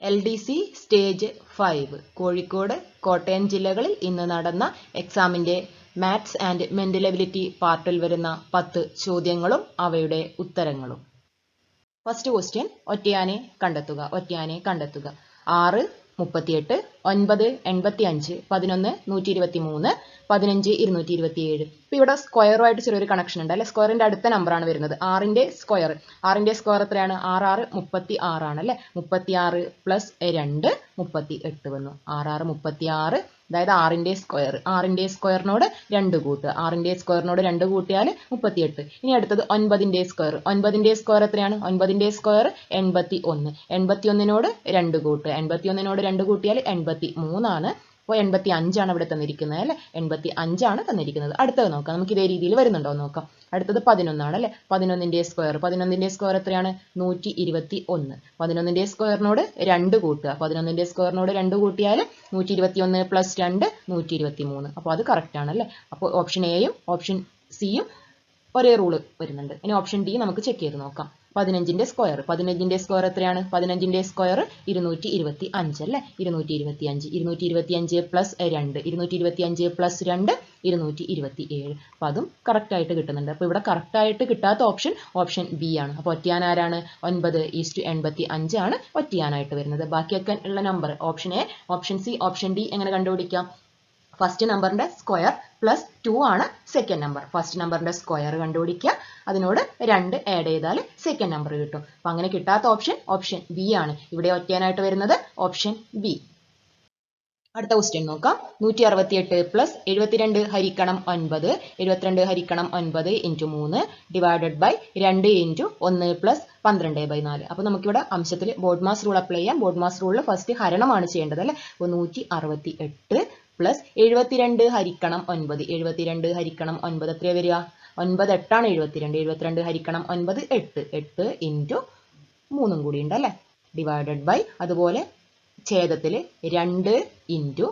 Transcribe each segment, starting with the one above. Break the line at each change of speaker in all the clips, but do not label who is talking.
LDC stage 5 Kozhikode, Kottayam ജില്ലകളിൽ ഇന്ന് നടന്ന എക്സാമിന്റെ മാത്സ് ആൻഡ് മെന്റൽ എബിലിറ്റി പാർട്ടിൽ വരുന്ന 10 ചോദ്യങ്ങളും അവയുടെ ഉത്തരങ്ങളും. ഫസ്റ്റ് ക്വസ്റ്റ്യൻ, ഒറ്റയാനെ കണ്ടെത്തുക. 6 38, 9 85, 11 123, 15 227. ഇപ്പൊ ഇവിടെ സ്ക്വയറുമായിട്ട് ചെറിയൊരു കണക്ഷൻ ഉണ്ട് അല്ലെ. സ്ക്വയറിന്റെ അടുത്ത നമ്പർ ആണ് വരുന്നത്. 6ന്റെ സ്ക്വയർ എത്രയാണ്? 6 36 ആണ് അല്ലെ. 36 പ്ലസ് 2 38 വന്നു. 6 36, അതായത് 6ന്റെ സ്ക്വയറിനോട് 2 കൂട്ടുക. 6ന്റെ സ്ക്വയറിനോട് 2 കൂട്ടിയാൽ 38. ഇനി അടുത്തത് 9ന്റെ സ്ക്വയർ. 9ന്റെ സ്ക്വയർ എത്രയാണ്? 9ന്റെ സ്ക്വയർ 81. 81നോട് 2 കൂട്ടുക. 81നോട് 2 കൂട്ടിയാൽ 83 ആണ്. അപ്പോൾ 85 ആണ് ഇവിടെ തന്നിരിക്കുന്നത് അല്ലെ. 85 ആണ് തന്നിരിക്കുന്നത്. അടുത്തത് നോക്കാം, നമുക്ക് ഇതേ രീതിയിൽ വരുന്നുണ്ടോ നോക്കാം. അടുത്തത് 11 ആണ് അല്ലെ. 11ന്റെ സ്ക്വയർ എത്രയാണ്? 121. 11ന്റെ സ്ക്വയറിനോട് 2 കൂട്ടുക. 11ന്റെ സ്ക്വയറിനോട് 2 കൂട്ടിയാൽ 121 പ്ലസ് 2 123. അപ്പോൾ അത് കറക്റ്റ് ആണ് അല്ലെ. അപ്പോൾ ഓപ്ഷൻ എയും ഓപ്ഷൻ സിയും ഒരേ റൂള് വരുന്നുണ്ട്. ഇനി ഓപ്ഷൻ ഡി നമുക്ക് ചെക്ക് ചെയ്ത് നോക്കാം. 15ന്റെ സ്ക്വയർ എത്രയാണ്? 15ന്റെ സ്ക്വയർ 225 അല്ലെ. 225 പ്ലസ് 2, 225 പ്ലസ് 2 227. അപ്പൊ അതും കറക്റ്റ് ആയിട്ട് കിട്ടുന്നുണ്ട്. അപ്പൊ ഇവിടെ കറക്റ്റ് ആയിട്ട് കിട്ടാത്ത ഓപ്ഷൻ ബി ആണ്. അപ്പൊ ഒറ്റയാൻ ആരാണ്? 9:85 ആണ് ഒറ്റയാനായിട്ട് വരുന്നത്. ബാക്കിയൊക്കെ ഉള്ള number option A, option C, option D എങ്ങനെ കണ്ടുപിടിക്കാം? ഫസ്റ്റ് നമ്പറിന്റെ സ്ക്വയർ പ്ലസ് 2 ആണ് സെക്കൻഡ് നമ്പർ. ഫസ്റ്റ് നമ്പറിന്റെ സ്ക്വയർ കണ്ടുപിടിക്കുക, അതിനോട് 2 ആഡ് ചെയ്താൽ സെക്കൻഡ് നമ്പർ കിട്ടും. അപ്പൊ അങ്ങനെ കിട്ടാത്ത ഓപ്ഷൻ ബി ആണ്. ഇവിടെ ഒറ്റയാനായിട്ട് വരുന്നത് ഓപ്ഷൻ ബി. അടുത്ത ക്വസ്റ്റ്യൻ നോക്കാം. 168 പ്ലസ് 72 ഹരിക്കണം 9, 72 ഹരിക്കണം 9 into 3 divided by 2 into 1 plus 12/4. അപ്പോൾ നമുക്കിവിടെ അംശത്തിൽ ബോഡ് മാസ് റൂൾ അപ്ലൈ ചെയ്യാം. ബോഡ് മാസ് റൂളിൽ ഫസ്റ്റ് ഹരണമാണ് ചെയ്യേണ്ടത് അല്ലേ. അപ്പോൾ 168 പ്ലസ് 72 ഹരിക്കണം 9. 72 ഹരിക്കണം 9 എത്രയാണ് വരിക? 9 8 ആണ് 72. 72 ഹരിക്കണം 9 8. 8 ഇൻറ്റു 3 കൂടി ഉണ്ട് അല്ലേ. ഡിവൈഡഡ് ബൈ, അതുപോലെ ഛേദത്തിൽ 2 ഇൻറ്റു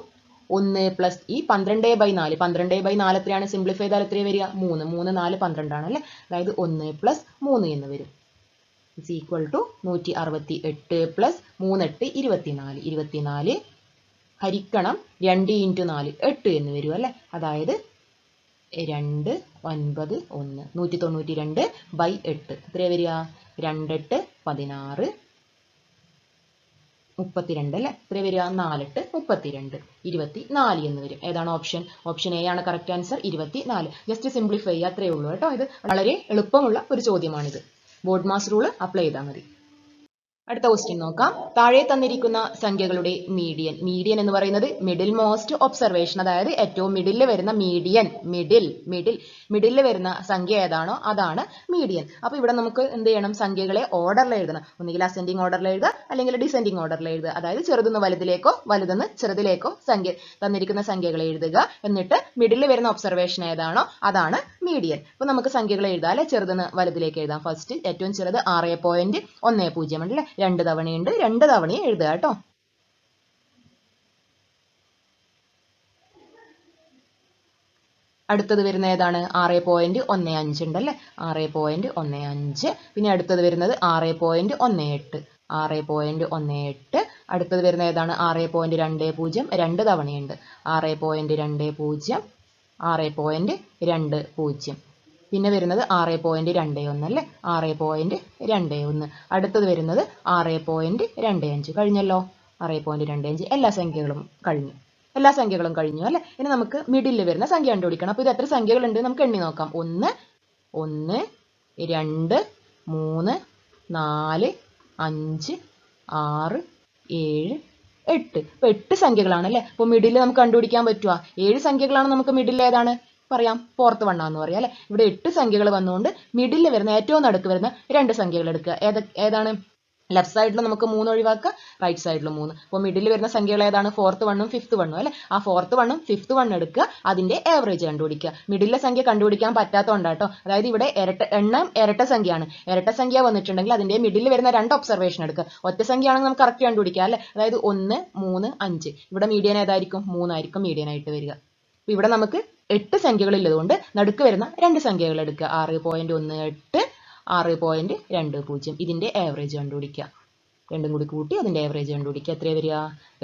1 പ്ലസ് ഈ 12/4. 12/4 എത്രയാണ്? സിംപ്ലിഫൈ ചെയ്താൽ എത്രയാണ് വരിക? 3. 3 4 12 ആണ് അല്ലേ. അതായത് 1 പ്ലസ് 3 എന്ന് വരും. Is equal to 168 plus 3 8 24. 24 ഹരിക്കണം 2 ഇൻറ്റു 4 8 എന്ന് വരും അല്ലേ. അതായത് 2 9 1 192 ബൈ 8 എത്രയാണ് വരിക? 2 8 16 32 അല്ലേ. എത്ര വരിക? 4 8 32 24 എന്ന് വരും. ഏതാണ് ഓപ്ഷൻ? ഓപ്ഷൻ എ ആണ് കറക്റ്റ് ആൻസർ. 24. ജസ്റ്റ് സിംപ്ലിഫൈ ചെയ്യുക, അത്രയേ ഉള്ളൂ കേട്ടോ. ഇത് വളരെ എളുപ്പമുള്ള ഒരു ചോദ്യമാണിത്. ബോഡ് മാസ് റൂള് അപ്ലൈ ചെയ്താൽ മതി. അടുത്ത ക്വസ്റ്റ്യൻ നോക്കാം. താഴെ തന്നിരിക്കുന്ന സംഖ്യകളുടെ മീഡിയൻ എന്ന് പറയുന്നത് മിഡിൽ മോസ്റ്റ് ഒബ്സർവേഷൻ, അതായത് ഏറ്റവും മിഡിൽ വരുന്ന മിഡിൽ വരുന്ന സംഖ്യ ഏതാണോ അതാണ് മീഡിയൻ. അപ്പൊ ഇവിടെ നമുക്ക് എന്ത് ചെയ്യണം? സംഖ്യകളെ ഓർഡറിൽ എഴുതണം. ഒന്നുകിൽ അസെൻഡിങ് ഓർഡറിൽ എഴുതുക, അല്ലെങ്കിൽ ഡിസെൻഡിങ് ഓർഡറിൽ എഴുതുക. അതായത് ചെറുതുനിന്ന് വലുതിലേക്കോ വലുതെന്ന് ചെറുതിലേക്കോ തന്നിരിക്കുന്ന സംഖ്യകളെ എഴുതുക. എന്നിട്ട് മിഡിൽ വരുന്ന ഒബ്സർവേഷൻ ഏതാണോ അതാണ് മീഡിയൻ. അപ്പൊ നമുക്ക് സംഖ്യകൾ എഴുതാം അല്ലെ. ചെറുതെന്ന് വലുതിലേക്ക് എഴുതാം. ഫസ്റ്റ് ഏറ്റവും ചെറുത് 6.10 അല്ലേ. 2 തവണയുണ്ട്, 2 തവണയും എഴുതുക കേട്ടോ. അടുത്തത് വരുന്ന ഏതാണ്? 6.15 ഉണ്ടല്ലേ. 6.15. പിന്നെ അടുത്തത് വരുന്നത് 6.18. 6.18. അടുത്തത് വരുന്ന ഏതാണ്? 6.20. 2 തവണയുണ്ട്. 6.20. 6.20. പിന്നെ വരുന്നത് 6.21 അല്ലേ. 6.21. അടുത്തത് വരുന്നത് 6.25. കഴിഞ്ഞല്ലോ. 6.25. എല്ലാ സംഖ്യകളും കഴിഞ്ഞു അല്ലെ. ഇനി നമുക്ക് മിഡിൽ വരുന്ന സംഖ്യ കണ്ടുപിടിക്കണം. അപ്പൊ ഇത് എത്ര സംഖ്യകളുണ്ട് നമുക്ക് എണ്ണി നോക്കാം. 1 1 2 3 4 5 6 7 8. ഇപ്പൊ 8 സംഖ്യകളാണ് അല്ലെ. അപ്പൊ മിഡിൽ നമുക്ക് കണ്ടുപിടിക്കാൻ പറ്റുക. 7 സംഖ്യകളാണ്. നമുക്ക് മിഡിൽ ഏതാണ് പറയാം? ഫോർത്ത് വൺ ആണെന്ന് പറയാം അല്ലെ. ഇവിടെ 8 സംഖ്യകൾ വന്നുകൊണ്ട് മിഡിൽ വരുന്ന ഏറ്റവും നടുക്ക് വരുന്ന 2 സംഖ്യകൾ എടുക്കുക. ഏതാണ്? ലെഫ്റ്റ് സൈഡിൽ നമുക്ക് 3 ഒഴിവാക്കുക, റൈറ്റ് സൈഡിൽ 3. അപ്പോൾ മിഡിൽ വരുന്ന സംഖ്യകൾ ഏതാണ്? 4th 1 ഉം 5th 1 ഉം അല്ലെ. ആ 4th 1 ഉം 5th 1 എടുക്കുക, അതിന്റെ ആവറേജ് കണ്ടുപിടിക്കുക. മിഡിലെ സംഖ്യ കണ്ടുപിടിക്കാൻ പറ്റാത്തതുകൊണ്ടാട്ടോ. അതായത് ഇവിടെ ഇരട്ട സംഖ്യയാണ്. ഇരട്ട സംഖ്യ വന്നിട്ടുണ്ടെങ്കിൽ അതിന്റെ മിഡിൽ വരുന്ന 2 ഒബ്സർവേഷൻ എടുക്കുക. ഒറ്റ സംഖ്യ ആണെങ്കിൽ നമുക്ക് കറക്റ്റ് കണ്ടുപിടിക്കാം അല്ലെ. അതായത് 1 3 5. ഇവിടെ മീഡിയൻ ഏതായിരിക്കും? 3 ആയിരിക്കും മീഡിയൻ ആയിട്ട് വരിക. അപ്പൊ ഇവിടെ നമുക്ക് 8 സംഖ്യകൾ ഉള്ളതുകൊണ്ട് നടുക്ക് വരുന്ന 2 സംഖ്യകൾ എടുക്കുക. 6.18 6.20. ഇതിന്റെ ആവറേജ് കണ്ടുപിടിക്കുക. രണ്ടും കൂടി കൂട്ടി അതിൻ്റെ ആവറേജ് കണ്ടുപിടിക്കുക. എത്രയാണ് വരിക?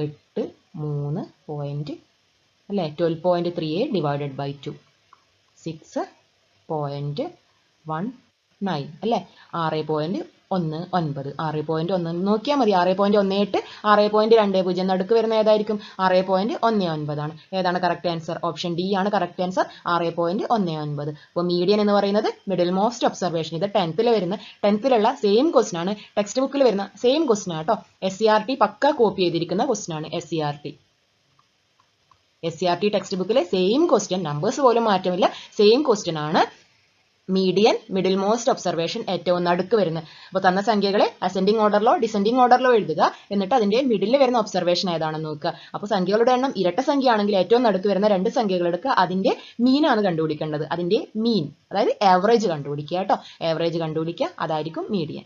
8 3 പോയിൻറ്റ് അല്ലേ 12.38 ഡിവൈഡഡ് ബൈ 2 6.19 അല്ലേ 6.19 6.1 നോക്കിയാൽ മതി. 6.18 6.20 നടുക്ക് വരുന്ന ഏതായിരിക്കും? 6.19 ആണ്. ഏതാണ് കറക്റ്റ് ആൻസർ? ഓപ്ഷൻ ഡി ആണ് കറക്റ്റ് ആൻസർ, 6.19. അപ്പോൾ മീഡിയൻ എന്ന് പറയുന്നത് മിഡിൽ മോസ്റ്റ് ഒബ്സർവേഷൻ. ഇത് 10th സെയിം ക്വസ്റ്റൻ ആണ്, ടെക്സ്റ്റ് ബുക്കിൽ വരുന്ന സെയിം ക്വസ്റ്റൻ ആട്ടോ. SCERT പക്ക കോപ്പി ചെയ്തിരിക്കുന്ന ക്വസ്റ്റൻ ആണ്. SCERT ടെക്സ്റ്റ് ബുക്കിലെ സെയിം ക്വസ്റ്റ്യൻ, നമ്പേഴ്സ് പോലും മാറ്റമില്ല, സെയിം ക്വസ്റ്റ്യൻ ആണ്. മീഡിയൻ മിഡിൽ മോസ്റ്റ് ഒബ്സർവേഷൻ ഏറ്റവും നടുക്ക് വരുന്നത്. അപ്പോൾ തന്ന സംഖ്യകളെ അസെൻഡിങ് ഓർഡറിലോ ഡിസെൻഡിങ് ഓർഡറിലോ എഴുതുക. എന്നിട്ട് അതിന്റെ മിഡിൽ വരുന്ന ഒബ്സർവേഷൻ ഏതാണെന്ന് നോക്കുക. അപ്പോൾ സംഖ്യകളുടെ എണ്ണം ഇരട്ട സംഖ്യ ആണെങ്കിൽ ഏറ്റവും നടുക്ക് വരുന്ന 2 സംഖ്യകൾ എടുക്കുക. അതിന്റെ മീനാണ് കണ്ടുപിടിക്കേണ്ടത്. അതിന്റെ മീൻ അതായത് ആവറേജ് കണ്ടുപിടിക്കുക കേട്ടോ. ആവറേജ് കണ്ടുപിടിക്കുക, അതായിരിക്കും മീഡിയൻ.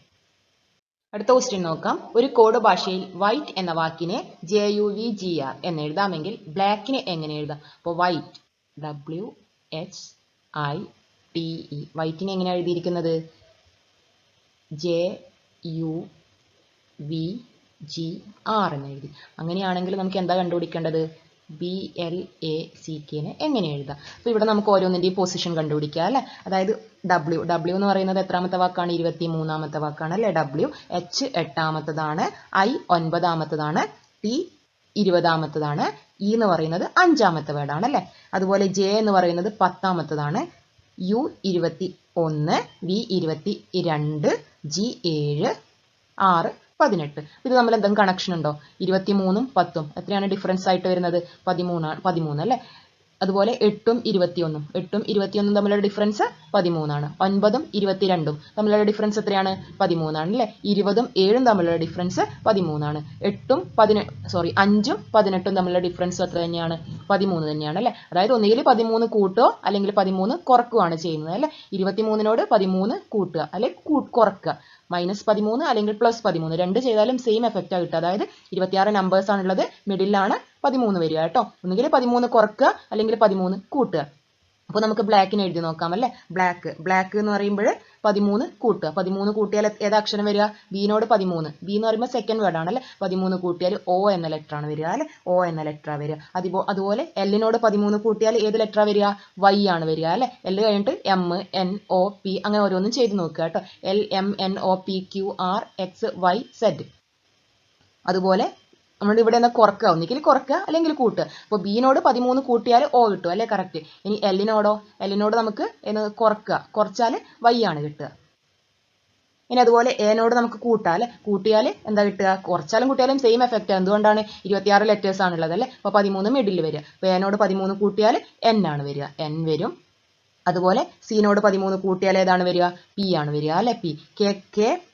അടുത്ത ക്വസ്റ്റ്യൻ നോക്കാം. ഒരു കോഡ് ഭാഷയിൽ വൈറ്റ് എന്ന വാക്കിനെ JUVGR എന്ന് എഴുതാമെങ്കിൽ ബ്ലാക്കിനെ എങ്ങനെ എഴുതാം? അപ്പോൾ വൈറ്റ് WHITE വൈറ്റിനെ എങ്ങനെ എഴുതിയിരിക്കുന്നത്? JUVGR എന്ന് എഴുതി. അങ്ങനെയാണെങ്കിൽ നമുക്ക് എന്താ കണ്ടുപിടിക്കേണ്ടത്? BLACK എങ്ങനെ എഴുതാം? അപ്പോൾ ഇവിടെ നമുക്ക് ഓരോന്നിൻ്റെയും പൊസിഷൻ കണ്ടുപിടിക്കുക അല്ലേ. അതായത് W എന്ന് പറയുന്നത് എത്രാമത്തെ വാക്കാണ്? 23ാമത്തെ വാക്കാണ് അല്ലേ W. H 8ാമത്തതാണ്, I 9ാമത്തതാണ്, T 20ാമത്തതാണ്, E എന്ന് പറയുന്നത് 5ാമത്തെ വേർഡാണ് അല്ലേ. അതുപോലെ J എന്ന് പറയുന്നത് 10ാമത്തതാണ്, U 21, V 22, G 7, R 18. ഇത് തമ്മിൽ എന്തെങ്കിലും കണക്ഷൻ ഉണ്ടോ? 23ഉം 10ഉം എത്രയാണ് ഡിഫറൻസ് ആയിട്ട് വരുന്നത്? 13 അല്ലേ. അതുപോലെ 8ഉം 21ഉം തമ്മിലുള്ള ഡിഫറൻസ് 13 ആണ്. 9ഉം 22ഉം തമ്മിലുള്ള ഡിഫറൻസ് എത്രയാണ്? 13 ആണ് അല്ലേ. 20ഉം 7ഉം തമ്മിലുള്ള ഡിഫറൻസ് 13 ആണ്. 5ഉം 18ഉം തമ്മിലുള്ള ഡിഫറൻസ് എത്ര തന്നെയാണ്? 13 തന്നെയാണ് അല്ലേ. അതായത് ഒന്നുകിൽ 13 കൂട്ടുകയോ അല്ലെങ്കിൽ 13 കുറക്കുകയാണ് ചെയ്യുന്നത് അല്ലേ. 23നോട് 13 കൂട്ടുക അല്ലെങ്കിൽ കുറക്കുക. -13 അല്ലെങ്കിൽ +13 രണ്ട് ചെയ്താലും സെയിം എഫക്റ്റ് ആണ് കിട്ടുക. അതായത് 26 നമ്പേഴ്സ് ആണുള്ളത്, മിഡിലാണ് 13 വരിക കേട്ടോ. ഒന്നുകിൽ 13 കുറക്കുക അല്ലെങ്കിൽ 13 കൂട്ടുക. അപ്പോൾ നമുക്ക് ബ്ലാക്കിനെ എഴുതി നോക്കാം അല്ലേ. ബ്ലാക്ക് എന്ന് പറയുമ്പോൾ 13 കൂട്ടുക. 13 കൂട്ടിയാൽ ഏത് അക്ഷരം വരിക? ബിനോട് 13. ബി എന്ന് പറയുമ്പോൾ സെക്കൻഡ് വേർഡ് ആണ് അല്ലേ. 13 കൂട്ടിയാൽ O എന്ന ലെറ്റർ ആണ് വരിക അല്ലേ. O എന്ന ലെറ്റർ വരിക. അതുപോലെ എല്ലിനോട് 13 കൂട്ടിയാൽ ഏത് ലെറ്റർ വരിക? Y ആണ് വരിക അല്ലേ. L കഴിഞ്ഞിട്ട് M N O P അങ്ങനെ ഓരോന്നും ചെയ്ത് നോക്കുക കേട്ടോ. L M N O P Q R X Y Z. അതുപോലെ നമ്മൾ ഇവിടെ നിന്ന് കുറക്കുക, ഒന്നിക്കിൽ കുറക്കുക അല്ലെങ്കിൽ കൂട്ടുക. അപ്പോൾ ബിനോട് 13 കൂട്ടിയാൽ O കിട്ടും അല്ലേ, കറക്റ്റ്. ഇനി എല്ലിനോട് നമുക്ക് കുറച്ചാൽ Y ആണ് കിട്ടുക. ഇനി അതുപോലെ എനോട് നമുക്ക് കൂട്ടിയാൽ എന്താ കിട്ടുക? കുറച്ചാലും കൂട്ടിയാലും സെയിം എഫക്റ്റ്. എന്തുകൊണ്ടാണ്? 26 ലെറ്റേഴ്സ് ആണുള്ളത് അല്ലേ. അപ്പോൾ 13 മിഡിൽ വരിക. അപ്പോൾ എനോട് 13 കൂട്ടിയാൽ N ആണ് വരിക, N വരും. അതുപോലെ സീനോട് 13 കൂട്ടിയാൽ ഏതാണ് വരിക? P ആണ് വരിക അല്ലെ. P. K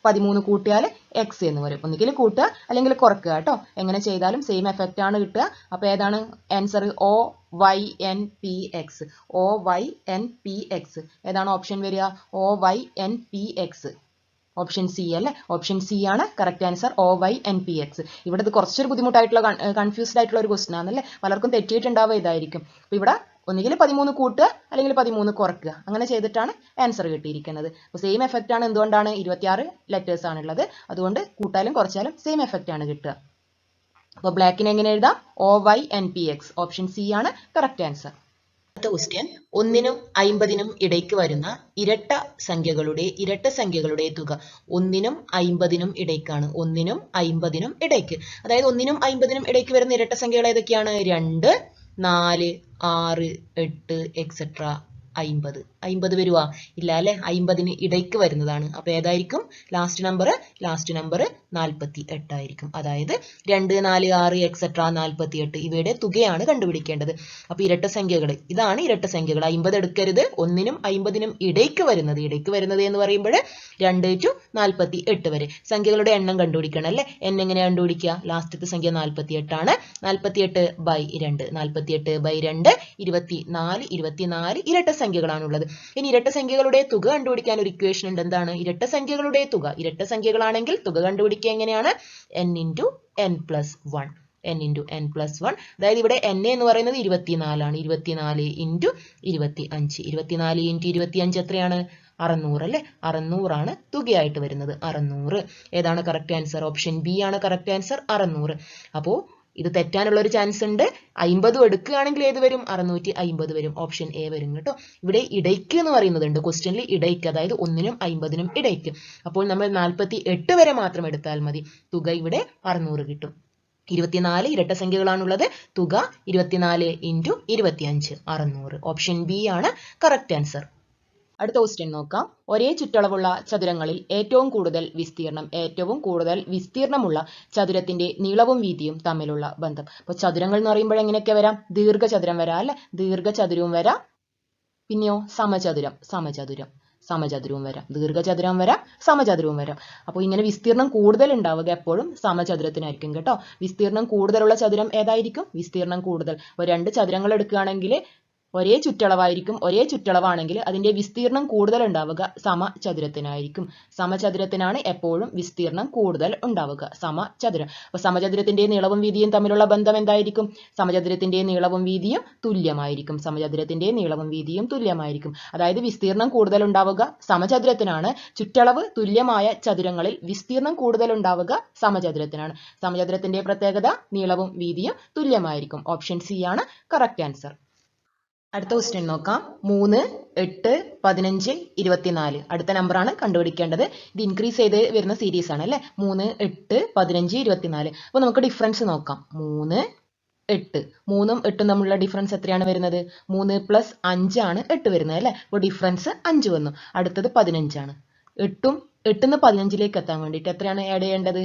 13 കൂട്ടിയാൽ X എന്ന് വരും. ഒന്നുകിൽ കൂട്ടുക അല്ലെങ്കിൽ കുറക്കുക കേട്ടോ. എങ്ങനെ ചെയ്താലും സെയിം എഫക്റ്റ് ആണ് കിട്ടുക. അപ്പോൾ ഏതാണ് ആൻസർ? OYNPX. OYNPX ഏതാണ് ഓപ്ഷൻ വരിക? OYNPX. ഓപ്ഷൻ സി അല്ലേ. ഓപ്ഷൻ സി ആണ് കറക്റ്റ് ആൻസർ, OYNPX. ഇവിടെ ഇത് കുറച്ചൊരു ബുദ്ധിമുട്ടായിട്ടുള്ള കൺഫ്യൂസ്ഡ് ആയിട്ടുള്ള ഒരു ക്വസ്റ്റൻ ആണല്ലേ. പലർക്കും തെറ്റിയിട്ടുണ്ടാവുക ഇതായിരിക്കും. അപ്പോൾ ഇവിടെ ഒന്നുകിൽ 13 കൂട്ടുക അല്ലെങ്കിൽ 13 കുറക്കുക, അങ്ങനെ ചെയ്തിട്ടാണ് ആൻസർ കിട്ടിയിരിക്കുന്നത്. അപ്പോൾ സെയിം എഫക്റ്റ് ആണ്. എന്തുകൊണ്ടാണ്? 26 ലെറ്റേഴ്സ് ആണുള്ളത്, അതുകൊണ്ട് കൂട്ടാലും കുറച്ചാലും സെയിം എഫക്റ്റ് ആണ് കിട്ടുക. അപ്പോൾ ബ്ലാക്കിനെ എങ്ങനെ എഴുതാം? OYNPX. ഓപ്ഷൻ സി ആണ് കറക്റ്റ് ആൻസർ. അടുത്ത ക്വസ്റ്റ്യൻ, 1നും 50നും ഇടയ്ക്ക് വരുന്ന ഇരട്ട സംഖ്യകളുടെ തുക 1നും 50നും ഇടയ്ക്കാണ്. 1നും 50നും ഇടയ്ക്ക്, അതായത് 1നും 50നും ഇടയ്ക്ക് വരുന്ന ഇരട്ട സംഖ്യകൾ ഏതൊക്കെയാണ്? 2, 4, 6, 8 എക്സെട്ര 50 വരുവാ? ഇല്ല അല്ലെ. 50ന് ഇടയ്ക്ക് വരുന്നതാണ്. അപ്പോൾ ഏതായിരിക്കും ലാസ്റ്റ് നമ്പർ? 48 ആയിരിക്കും. അതായത് 2, 4, 6 എക്സെട്ര 48 ഇവയുടെ തുകയാണ് കണ്ടുപിടിക്കേണ്ടത്. അപ്പോൾ ഇതാണ് ഇരട്ട സംഖ്യകൾ. 50 എടുക്കരുത്. 1നും 50നും ഇടയ്ക്ക് വരുന്നത് എന്ന് പറയുമ്പോൾ 2 to 48 വരെ സംഖ്യകളുടെ എണ്ണം കണ്ടുപിടിക്കണം അല്ലേ. എണ്ണം എങ്ങനെ കണ്ടുപിടിക്കുക? ലാസ്റ്റത്തെ സംഖ്യ 48 ആണ്. 48/2 24 ഇരട്ട സംഖ്യകളാണുള്ളത്. ഇനി ഇരട്ട സംഖ്യകളുടെ തുക കണ്ടുപിടിക്കാൻ ഒരു ഇക്വേഷൻ ഉണ്ട്. എന്താണ് ഇരട്ട സംഖ്യകളുടെ തുക? ഇരട്ട സംഖ്യകളാണെങ്കിൽ തുക കണ്ടുപിടിക്കുക എങ്ങനെയാണ്? n × n + 1. n × n + 1. അതായത് ഇവിടെ n എന്ന് പറയുന്നത് 24 ആണ്. 24 × 25. 24 × 25 എത്രയാണ്? 600 അല്ലേ? 600 തുകയായിട്ട് വരുന്നത്. 600 ഏതാണ് കറക്റ്റ് ആൻസർ? ഓപ്ഷൻ ബി ആണ് കറക്റ്റ് ആൻസർ, 600. അപ്പോൾ ഇത് തെറ്റാനുള്ള ഒരു ചാൻസ് ഉണ്ട്. 50 എടുക്കുകയാണെങ്കിൽ ഏത് വരും? 650 വരും. ഓപ്ഷൻ എ വരും കേട്ടോ. ഇവിടെ ഇടയ്ക്ക് എന്ന് പറയുന്നതുണ്ട് ക്വസ്റ്റ്യനിൽ, ഇടയ്ക്ക്, അതായത് 1-നും 50-നും ഇടയ്ക്ക്. അപ്പോൾ നമ്മൾ 48 വരെ മാത്രം എടുത്താൽ മതി. തുക ഇവിടെ 600 കിട്ടും. 24 ഇരട്ട സംഖ്യകളാണുള്ളത്. തുക 24 × 25 600. ഓപ്ഷൻ ബി ആണ് കറക്റ്റ് ആൻസർ. അടുത്ത ക്വസ്റ്റ്യൻ നോക്കാം. ഒരേ ചുറ്റളവുള്ള ചതുരങ്ങളിൽ ഏറ്റവും കൂടുതൽ വിസ്തീർണമുള്ള ചതുരത്തിന്റെ നീളവും വീതിയും തമ്മിലുള്ള ബന്ധം. അപ്പോൾ ചതുരങ്ങൾ എന്ന് പറയുമ്പോൾ എങ്ങനെയൊക്കെ വരാം? ദീർഘചതുരം വരാം അല്ലെ? ദീർഘചതുരവും വരാം, പിന്നെയോ സമചതുരവും വരാം. ദീർഘചതുരം വരാം, സമചതുരവും വരാം. അപ്പോൾ ഇങ്ങനെ വിസ്തീർണം കൂടുതൽ ഉണ്ടാവുക എപ്പോഴും സമചതുരത്തിനായിരിക്കും കേട്ടോ. വിസ്തീർണം കൂടുതലുള്ള ചതുരം ഏതായിരിക്കും? വിസ്തീർണം കൂടുതൽ. അപ്പോൾ 2 ചതുരങ്ങൾ എടുക്കുകയാണെങ്കിൽ ഒരേ ചുറ്റളവാണെങ്കിൽ അതിന്റെ വിസ്തീർണം കൂടുതൽ ഉണ്ടാവുക സമചതുരത്തിനായിരിക്കും. സമചതുരത്തിനാണ് എപ്പോഴും വിസ്തീർണം കൂടുതൽ ഉണ്ടാവുക, സമചതുരം. അപ്പോൾ സമചതുരത്തിന്റെ നീളവും വീതിയും തമ്മിലുള്ള ബന്ധം എന്തായിരിക്കും? സമചതുരത്തിന്റെ നീളവും വീതിയും തുല്യമായിരിക്കും. അതായത് വിസ്തീർണം കൂടുതൽ ഉണ്ടാവുക സമചതുരത്തിനാണ്. ചുറ്റളവ് തുല്യമായ ചതുരങ്ങളിൽ വിസ്തീർണം കൂടുതൽ ഉണ്ടാവുക സമചതുരത്തിനാണ്. സമചതുരത്തിന്റെ പ്രത്യേകത നീളവും വീതിയും തുല്യമായിരിക്കും. ഓപ്ഷൻ സി ആണ് കറക്റ്റ് ആൻസർ. അടുത്ത ക്വസ്റ്റ്യൻ നോക്കാം. 3, 8, 15, 24 അടുത്ത നമ്പറാണ് കണ്ടുപിടിക്കേണ്ടത്. ഇത് ഇൻക്രീസ് ചെയ്ത് വരുന്ന സീരീസ് ആണ് അല്ലെ? 3, 8, 15, 24. അപ്പോൾ നമുക്ക് ഡിഫറൻസ് നോക്കാം. 3, 8. 3ഉം 8ഉം തമ്മിലുള്ള ഡിഫറൻസ് എത്രയാണ് വരുന്നത്? 3 + 5 ആണ് 8 വരുന്നത് അല്ലെ? അപ്പോൾ ഡിഫറൻസ് 5 വന്നു. അടുത്തത് 15 ആണ്. 8-ന്ന് 15ലേക്ക് എത്താൻ വേണ്ടിയിട്ട് എത്രയാണ് ആഡ് ചെയ്യേണ്ടത്?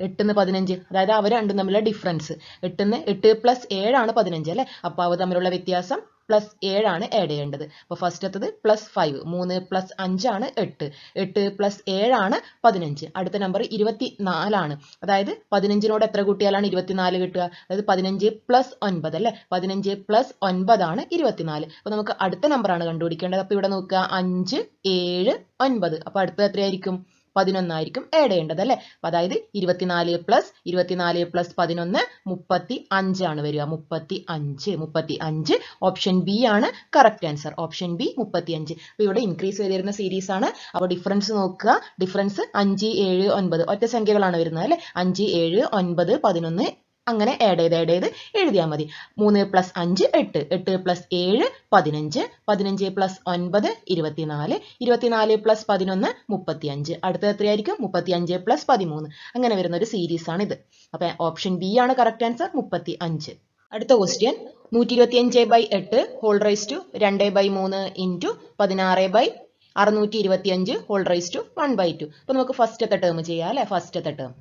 8-ന്ന് 15, അതായത് അവ രണ്ടും തമ്മിലുള്ള ഡിഫറൻസ്. 8 + 7 ആണ് 15 അല്ലെ? അപ്പോൾ അവ തമ്മിലുള്ള വ്യത്യാസം +7 ആണ് ആഡ് ചെയ്യേണ്ടത്. അപ്പോൾ ഫസ്റ്റത്തത് +5. 3 + 5 ആണ് 8. 8 + 7 ആണ് 15. അടുത്ത നമ്പർ 24 ആണ്. അതായത് 15നോട് എത്ര കൂട്ടിയാലാണ് 24 കിട്ടുക? അതായത് 15 + 9 അല്ലെ? 15 + 9 ആണ് 24. അപ്പോൾ നമുക്ക് അടുത്ത നമ്പറാണ് കണ്ടുപിടിക്കേണ്ടത്. അപ്പോൾ ഇവിടെ നോക്കുക, 5, 7, 9. അപ്പോൾ അടുത്തത് എത്രയായിരിക്കും? 11 ആയിരിക്കും ആഡ് ചെയ്യേണ്ടത് അല്ലെ? അതായത് 24 + 11 35 ആണ് വരിക. 35. ഓപ്ഷൻ ബി ആണ് കറക്റ്റ് ആൻസർ. Option B 35. അപ്പോൾ ഇവിടെ ഇൻക്രീസ് ചെയ്തിരുന്ന സീരീസ് ആണ്. അപ്പോൾ ഡിഫറൻസ് നോക്കുക. ഡിഫറൻസ് 5, 7, 9 ഒറ്റ സംഖ്യകളാണ് വരുന്നത് അല്ലെ? 5, 7, 9, 11 അങ്ങനെ ആഡ് ചെയ്ത് എഴുതിയാൽ മതി. 3 + 5 8, 8 + 7 15, 15 + 9 24, 24 + 11 35. അടുത്തത് എത്രയായിരിക്കും? 35 + 13. അങ്ങനെ വരുന്ന ഒരു സീരീസ് ആണ് ഇത്. അപ്പോൾ ഓപ്ഷൻ ബി ആണ് കറക്റ്റ് ആൻസർ, 35. അടുത്ത question 125/8 whole raise to 2/3 into 16/625 whole raise to 1/2. അപ്പോൾ നമുക്ക് ഫസ്റ്റത്തെ ടേം ചെയ്യാം അല്ലെ? ഫസ്റ്റത്തെ ടേം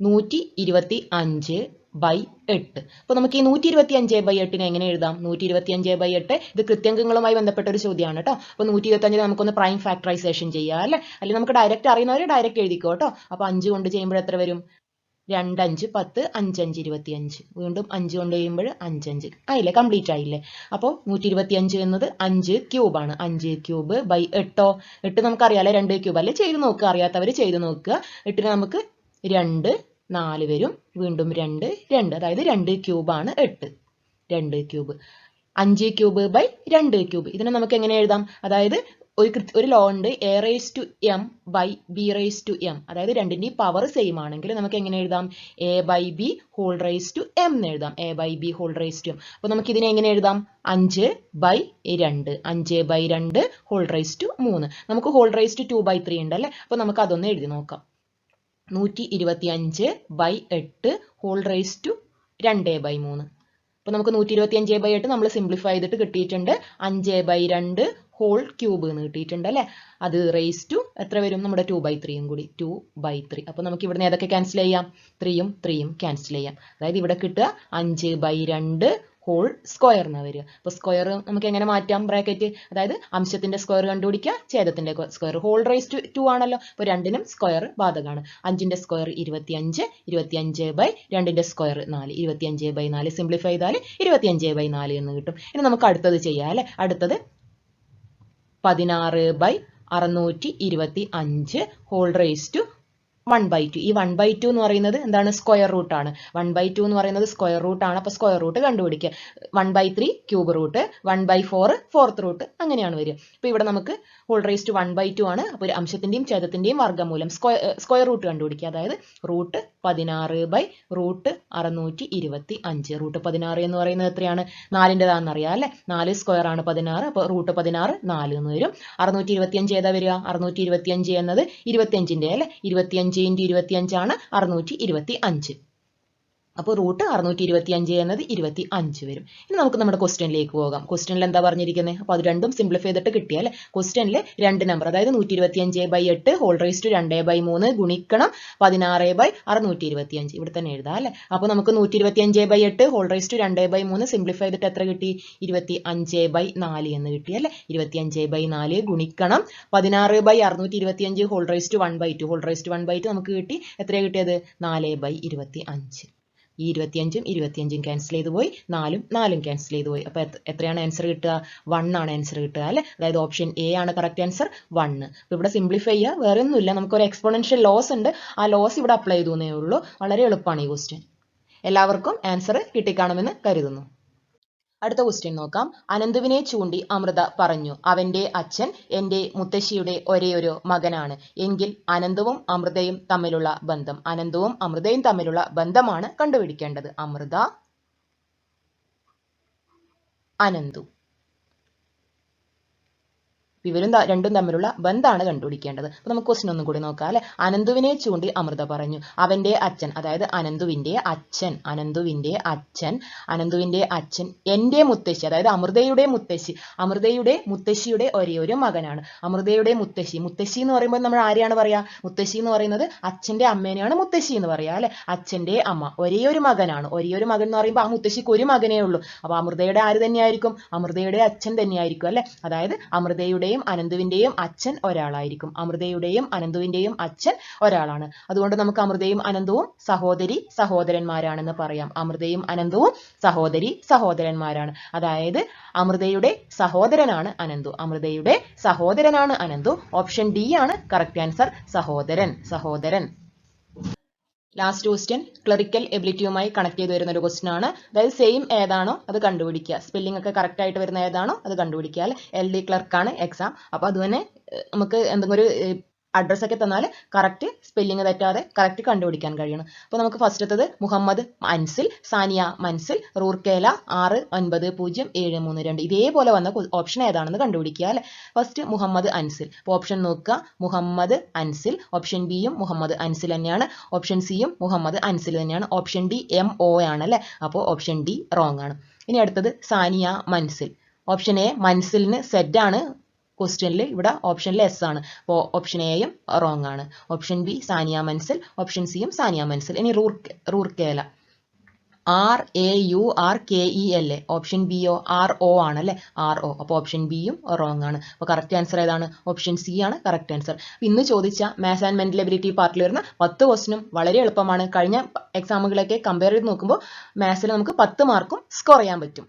125/8. അപ്പോൾ നമുക്ക് ഈ 125/8 എങ്ങനെ എഴുതാം? 125/8 ഇത് കൃത്യംഗങ്ങളുമായി ബന്ധപ്പെട്ട ഒരു ചോദ്യമാണ് കേട്ടോ. അപ്പോൾ 125 നമുക്കൊന്ന് പ്രൈം ഫാക്ടറൈസേഷൻ ചെയ്യാം അല്ലെ? അല്ലെങ്കിൽ നമുക്ക് ഡയറക്റ്റ് അറിയുന്നവർ ഡയറക്റ്റ് എഴുതിക്കോ കേട്ടോ. അപ്പോൾ 5 കൊണ്ട് ചെയ്യുമ്പോൾ എത്ര വരും? 2, 5, 10, 5, 5, 25. വീണ്ടും 5 കൊണ്ട് ചെയ്യുമ്പോൾ 5, 5 ആയില്ലേ? കംപ്ലീറ്റ് ആയില്ലേ? അപ്പോൾ 125 എന്നത് 5 ക്യൂബാണ്. 5 ക്യൂബ് ബൈ 8. 8 നമുക്കറിയാലേ 2 ക്യൂബ് അല്ലേ? ചെയ്ത് നോക്കുക, അറിയാത്തവർ ചെയ്ത് നോക്കുക. 8ന് നമുക്ക് 2, 4 വരും. വീണ്ടും 2, 2, അതായത് 2 ക്യൂബാണ് 8. 2 ക്യൂബ്. 5 cube by 2 cube. ഇതിനെ നമുക്ക് എങ്ങനെ എഴുതാം? അതായത് ഒരു ലോ ഉണ്ട്, a/m/b/m. അതായത് രണ്ടിന്റെയും പവർ സെയിം ആണെങ്കിൽ നമുക്ക് എങ്ങനെ എഴുതാം? a/b whole raise to m എന്ന് എഴുതാം. a/b whole raise to m. അപ്പോൾ നമുക്ക് ഇതിനെ എങ്ങനെ എഴുതാം? 5/2. 5/2 ഹോൾ റൈസ് ടു 3. നമുക്ക് ഹോൾ റൈസ് ടു 2/3 ഉണ്ട് അല്ലേ? അപ്പോൾ നമുക്ക് അതൊന്ന് എഴുതി നോക്കാം. 125/8 ഹോൾ റൈസ് ടു 2/3. അപ്പോൾ നമുക്ക് 125/8 നമ്മൾ സിംപ്ലിഫൈ ചെയ്തിട്ട് കിട്ടിയിട്ടുണ്ട് 5/2 ഹോൾ ക്യൂബ് എന്ന് കിട്ടിയിട്ടുണ്ട് അല്ലേ? അത് റൈസ് ടു എത്ര വരും? നമ്മുടെ 2/3 കൂടി 2/3. അപ്പോൾ നമുക്ക് ഇവിടുന്ന് ഏതൊക്കെ ക്യാൻസൽ ചെയ്യാം? 3ഉം 3ഉം ക്യാൻസൽ ചെയ്യാം. അതായത് ഇവിടെ കിട്ടുക 5/2 ഹോൾ സ്ക്വയർ എന്ന് വരിക. അപ്പോൾ സ്ക്വയർ നമുക്ക് എങ്ങനെ മാറ്റാം? ബ്രാക്കറ്റ്, അതായത് അംശത്തിന്റെ സ്ക്വയർ കണ്ടുപിടിക്കുക, ഛേദത്തിന്റെ സ്ക്വയർ. ഹോൾ റൈസ് ടു 2 ആണല്ലോ, അപ്പോൾ രണ്ടിനും സ്ക്വയർ ബാധകമാണ്. 5ന്റെ സ്ക്വയർ 25, 25/2ന്റെ സ്ക്വയർ 4, 25/4 സിംപ്ലിഫൈ ചെയ്താൽ 25/4 എന്ന് കിട്ടും. ഇനി നമുക്ക് അടുത്തത് ചെയ്യാം അല്ലെ? അടുത്തത് 16/625 ഹോൾ റൈസ് ടു 1/2. ഈ 1/2 എന്ന് പറയുന്നത് എന്താണ്? സ്ക്വയർ റൂട്ട് ആണ്. 1/2 എന്ന് പറയുന്നത് സ്ക്വയർ റൂട്ട് ആണ്. അപ്പോൾ സ്ക്വയർ റൂട്ട് കണ്ടുപിടിക്കുക. 1/3 ക്യൂബ് റൂട്ട്, 1/4 ഫോർത്ത് റൂട്ട്, അങ്ങനെയാണ് വരിക. അപ്പോൾ ഇവിടെ നമുക്ക് ഹോൾ റേസ് ടു 1/2 ആണ്. അപ്പോൾ ഒരു അംശത്തിന്റെയും ഛേദത്തിന്റെയും വർഗ്ഗമൂലം സ്ക്വയർ റൂട്ട് കണ്ടുപിടിക്കുക. അതായത് റൂട്ട് 16/625. റൂട്ട് 16 എന്ന് പറയുന്നത് എത്രയാണ്? 4ൻ്റെതാണെന്ന് അറിയാം അല്ലെ. 4 സ്ക്വയർ ആണ് 16. അപ്പോൾ റൂട്ട് 16 4 എന്ന് വരും. 625 ഏതാ വരിക? 625 എന്നത് 25ന്റെ അല്ലെ. 25 × 25 ആണ് 625. അപ്പോൾ റൂട്ട് 625 എന്നത് 25 വരും. ഇനി നമുക്ക് നമ്മുടെ ക്വസ്റ്റ്യനിലേക്ക് പോകാം. ക്വസ്റ്റ്യനിൽ എന്താ പറഞ്ഞിരിക്കുന്നത്? അപ്പോൾ അത് രണ്ടും സിംപ്ലിഫൈ ചെയ്തിട്ട് കിട്ടിയ അല്ലെ. ക്വസ്റ്റ്യനിൽ 2 നമ്പർ, അതായത് 125/8 ഹോൾ റേസ് ടു 2/3 ഗുണിക്കണം 16/625. ഇവിടെ തന്നെ എഴുതാം അല്ലെ. അപ്പോൾ നമുക്ക് 125/8 ഹോൾ റേസ് ടു 2/3 സിംപ്ലിഫൈ ചെയ്തിട്ട് എത്ര കിട്ടി? 25/4 എന്ന് കിട്ടി അല്ലെ. 25/4 ഗുണിക്കണം 16/625 whole raise to 1/2. Whole raise to 1/2 നമുക്ക് കിട്ടി. എത്രയാണ് കിട്ടിയത്? 4/25. ഈ 25ഉം 25ഉം ക്യാൻസൽ ചെയ്ത് പോയി, 4ഉം 4ഉം ക്യാൻസൽ ചെയ്ത് പോയി. അപ്പോൾ എത്രയാണ് ആൻസർ കിട്ടുക? 1 ആണ് ആൻസർ കിട്ടുക അല്ലെ. അതായത് ഓപ്ഷൻ എ ആണ് കറക്റ്റ് ആൻസർ, 1. അപ്പോൾ ഇവിടെ സിംപ്ലിഫൈ ചെയ്യുക, വേറെ ഒന്നുമില്ല. നമുക്കൊരു എക്സ്പോണൻഷ്യൽ ലോസ് ഉണ്ട്, ആ ലോസ് ഇവിടെ അപ്ലൈ ചെയ്തേ ഉള്ളൂ. വളരെ എളുപ്പമാണ് ഈ ക്വസ്റ്റ്യൻ. എല്ലാവർക്കും ആൻസർ കിട്ടിക്കാണുമെന്ന് കരുതുന്നു. അടുത്ത ക്വസ്റ്റ്യൻ നോക്കാം. അനന്തുവിനെ ചൂണ്ടി അമൃത പറഞ്ഞു, അവന്റെ അച്ഛൻ എന്റെ മുത്തശ്ശിയുടെ ഒരേയൊരു മകനാണ്. എങ്കിൽ അനന്തുവും അമൃതയും തമ്മിലുള്ള ബന്ധം. അനന്തുവും അമൃതയും തമ്മിലുള്ള ബന്ധമാണ് കണ്ടുപിടിക്കേണ്ടത്. അമൃത, അനന്തു, ഇവരും രണ്ടും തമ്മിലുള്ള ബന്ധമാണ് കണ്ടുപിടിക്കേണ്ടത്. അപ്പോൾ നമുക്ക് ക്വസ്റ്റ്യൻ ഒന്നും കൂടി നോക്കാം അല്ലെ. അനന്തുവിനെ ചൂണ്ടി അമൃത പറഞ്ഞു, അവന്റെ അച്ഛൻ, അതായത് അനന്തുവിന്റെ അച്ഛൻ എന്റെ മുത്തശ്ശി, അതായത് അമൃതയുടെ മുത്തശ്ശിയുടെ ഒരേയൊരു മകനാണ്. അമൃതയുടെ മുത്തശ്ശി എന്ന് പറയുമ്പോൾ നമ്മൾ ആരെയാണ് പറയാ? മുത്തശ്ശി എന്ന് പറയുന്നത് അച്ഛന്റെ അമ്മേനെയാണ് മുത്തശ്ശി എന്ന് പറയാ അല്ലെ. അച്ഛന്റെ അമ്മ, ഒരേയൊരു മകനാണ്. ഒരേയൊരു മകൻ എന്ന് പറയുമ്പോൾ ആ മുത്തശ്ശിക്ക് ഒരു മകനേ ഉള്ളൂ. അപ്പോൾ അമൃതയുടെ ആര് തന്നെയായിരിക്കും? അമൃതയുടെ അച്ഛൻ തന്നെയായിരിക്കും അല്ലെ. അതായത് അമൃതയുടെ അനന്തുവിന്റെയും അച്ഛൻ ഒരാളായിരിക്കും. അമൃതയുടെയും അനന്തുവിന്റെയും അച്ഛൻ ഒരാളാണ്. അതുകൊണ്ട് നമുക്ക് അമൃതയും അനന്തവും സഹോദരന്മാരാണെന്ന് പറയാം. അമൃതയും അനന്തവും സഹോദരന്മാരാണ്. അതായത് അമൃതയുടെ സഹോദരനാണ് അനന്തു. ഓപ്ഷൻ ഡി ആണ് കറക്റ്റ് ആൻസർ, സഹോദരൻ. ലാസ്റ്റ് ക്വസ്റ്റ്യൻ ക്ലറിക്കൽ എബിലിറ്റിയുമായി കണക്ട് ചെയ്ത് വരുന്ന ഒരു ക്വസ്റ്റ്യൻ ആണ്. അതായത് സെയിം ഏതാണോ അത് കണ്ടുപിടിക്കുക. സ്പെല്ലിംഗ് ഒക്കെ കറക്റ്റ് ആയിട്ട് വരുന്ന ഏതാണോ അത് കണ്ടുപിടിക്കുക അല്ലെ. LD ക്ലർക്കാണ് എക്സാം. അപ്പോൾ അതുതന്നെ നമുക്ക് എന്തെങ്കിലും ഒരു അഡ്രസ് ഒക്കെ തന്നാൽ കറക്റ്റ് സ്പെല്ലിംഗ് തെറ്റാതെ കറക്റ്റ് കണ്ടുപിടിക്കാൻ കഴിയണം. അപ്പോൾ നമുക്ക് ഫസ്റ്റത്തത് മുഹമ്മദ് അൻസിൽ, സാനിയ മൻസിൽ, റൂർക്കേല 690732. ഇതേപോലെ വന്ന ഓപ്ഷൻ ഏതാണെന്ന് കണ്ടുപിടിക്കുക അല്ലെ. ഫസ്റ്റ് മുഹമ്മദ് അൻസിൽ. അപ്പോൾ ഓപ്ഷൻ നോക്കുക, മുഹമ്മദ് അൻസിൽ. ഓപ്ഷൻ ബിയും മുഹമ്മദ് അൻസിൽ തന്നെയാണ്. ഓപ്ഷൻ സിയും മുഹമ്മദ് അൻസിൽ തന്നെയാണ്. ഓപ്ഷൻ ഡി MO ആണ് അല്ലെ. അപ്പോൾ ഓപ്ഷൻ ഡി റോങ് ആണ്. ഇനി അടുത്തത് സാനിയ മൻസിൽ. ഓപ്ഷൻ എ മൻസിലിന് സെറ്റ് ആണ്. ക്വസ്റ്റ്യനിൽ ഇവിടെ ഓപ്ഷനിൽ S ആണ്. അപ്പോൾ ഓപ്ഷൻ എയും റോങ് ആണ്. Option B Sania Manzil, option സിയും സാനിയ മൻസിൽ. ഇനി റൂർക്കേല RAURKELA. ഓപ്ഷൻ ബിയോ RO ആണ് അല്ലെ. RO. അപ്പോൾ ഓപ്ഷൻ ബിയും റോങ് ആണ്. അപ്പോൾ കറക്റ്റ് ആൻസർ ഏതാണ്? ഓപ്ഷൻ സി ആണ് കറക്റ്റ് ആൻസർ. ഇന്ന് ചോദിച്ച മാത്സ് ആൻഡ് മെന്റൽ എബിലിറ്റി പാർട്ടിൽ വരുന്ന 10 ക്വസ്റ്റ്യനും വളരെ എളുപ്പമാണ്. കഴിഞ്ഞ എക്സാമുകളൊക്കെ കമ്പയർ ചെയ്ത് നോക്കുമ്പോൾ മാത്സിൽ നമുക്ക് 10 മാർക്കും സ്കോർ ചെയ്യാൻ പറ്റും.